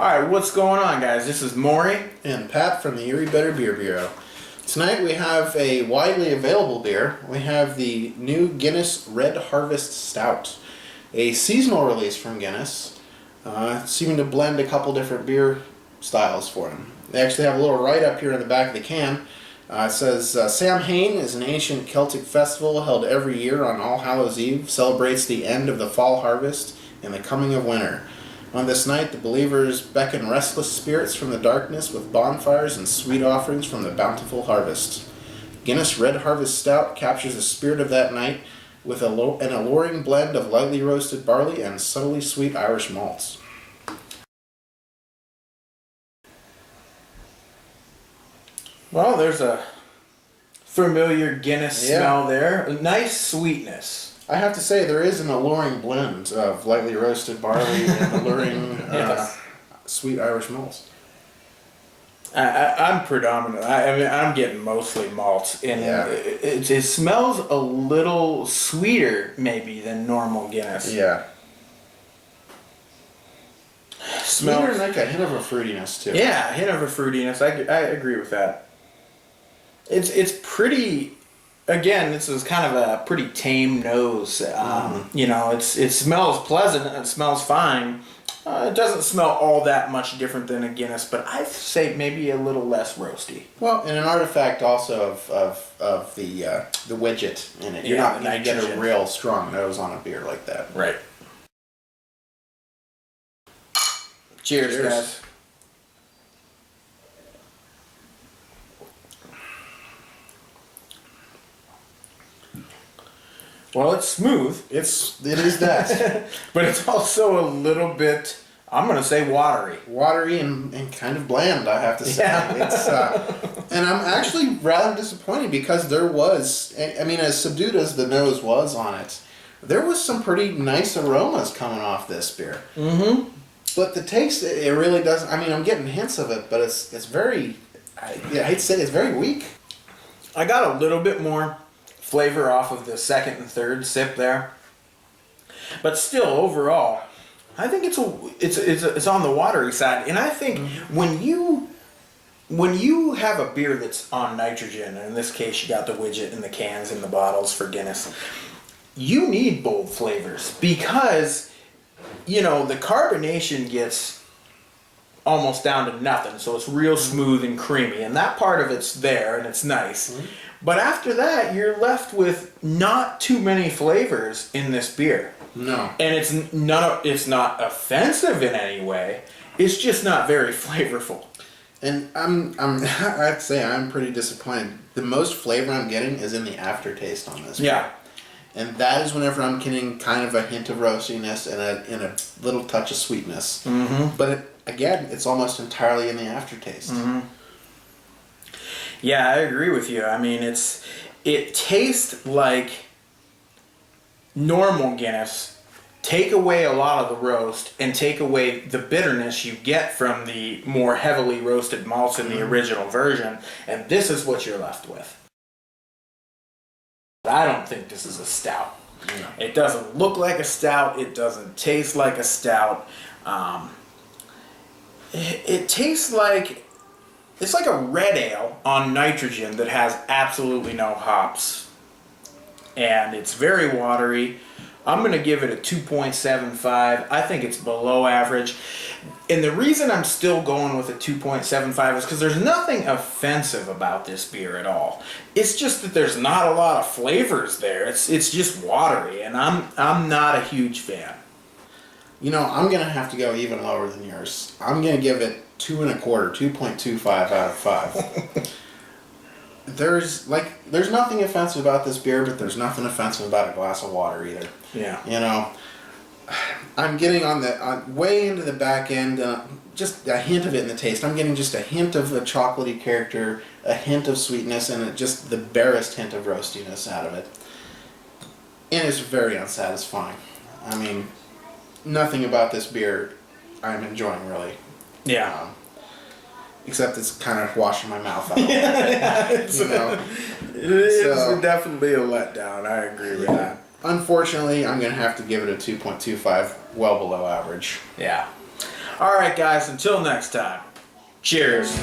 Alright, what's going on, guys? This is Maury and Pat from the Erie Better Beer Bureau. Tonight we have a widely available beer. We have the new Guinness Red Harvest Stout, a seasonal release from Guinness, seeming to blend a couple different beer styles for them. They actually have a little write-up here in the back of the can. It says, Samhain is an ancient Celtic festival held every year on All Hallows Eve, celebrates the end of the fall harvest and the coming of winter. On this night, the believers beckon restless spirits from the darkness with bonfires and sweet offerings from the bountiful harvest. Guinness Red Harvest Stout captures the spirit of that night with an alluring blend of lightly roasted barley and subtly sweet Irish malts. Well, there's a familiar Guinness smell there. A nice sweetness. I have to say, there is an alluring blend of lightly roasted barley and alluring sweet Irish malts. I'm predominant. I mean, I'm getting mostly malts, and it smells a little sweeter, maybe, than normal Guinness. Yeah. Smells sweeter, like a hint of a fruitiness too. Yeah, a hint of a fruitiness. I agree with that. It's pretty. Again, this is kind of a pretty tame nose. You know, it smells pleasant and it smells fine. It doesn't smell all that much different than a Guinness, but I'd say maybe a little less roasty. Well, and an artifact also of the widget in it. You're not going to get a real strong nose on a beer like that. Right. Cheers, guys. Well, it's smooth. It is that. But it's also a little bit, I'm going to say watery. Watery and kind of bland, I have to say. Yeah. It's and I'm actually rather disappointed because there was, I mean, as subdued as the nose was on it, there was some pretty nice aromas coming off this beer. Mm-hmm. But the taste, it really doesn't, I mean, I'm getting hints of it, but it's very, I'd say it's very weak. I got a little bit more flavor off of the second and third sip there, but still overall I think it's on the watery side. And I think when you have a beer that's on nitrogen, and in this case you got the widget in the cans and the bottles for Guinness, you need bold flavors because you know the carbonation gets almost down to nothing, so it's real smooth and creamy, and that part of it's there and it's nice. But after that, you're left with not too many flavors in this beer. No. And it's not offensive in any way. It's just not very flavorful. And I'd say I'm pretty disappointed. The most flavor I'm getting is in the aftertaste on this beer. Yeah. And that is whenever I'm getting kind of a hint of roastiness and a little touch of sweetness. Mm-hmm. But again, it's almost entirely in the aftertaste. Mm-hmm. Yeah, I agree with you. I mean, it tastes like normal Guinness. Take away a lot of the roast and take away the bitterness you get from the more heavily roasted malts in the original version, and this is what you're left with. I don't think this is a stout. No. It doesn't look like a stout. It doesn't taste like a stout. It tastes like it's like a red ale on nitrogen that has absolutely no hops, and it's very watery. I'm going to give it a 2.75. I think it's below average. And the reason I'm still going with a 2.75 is because there's nothing offensive about this beer at all. It's just that there's not a lot of flavors there. It's just watery, and I'm not a huge fan. You know, I'm going to have to go even lower than yours. I'm going to give it 2.25, 2.25 out of 5. there's nothing offensive about this beer, but there's nothing offensive about a glass of water either. Yeah. You know, I'm getting on way into the back end, just a hint of it in the taste. I'm getting just a hint of a chocolatey character, a hint of sweetness, and just the barest hint of roastiness out of it. And it's very unsatisfying. I mean, nothing about this beer I'm enjoying really. Yeah. Except it's kind of washing my mouth out. It's, you know? it's definitely a letdown. I agree with that. Unfortunately, I'm going to have to give it a 2.25, well below average. Yeah. All right, guys. Until next time. Cheers.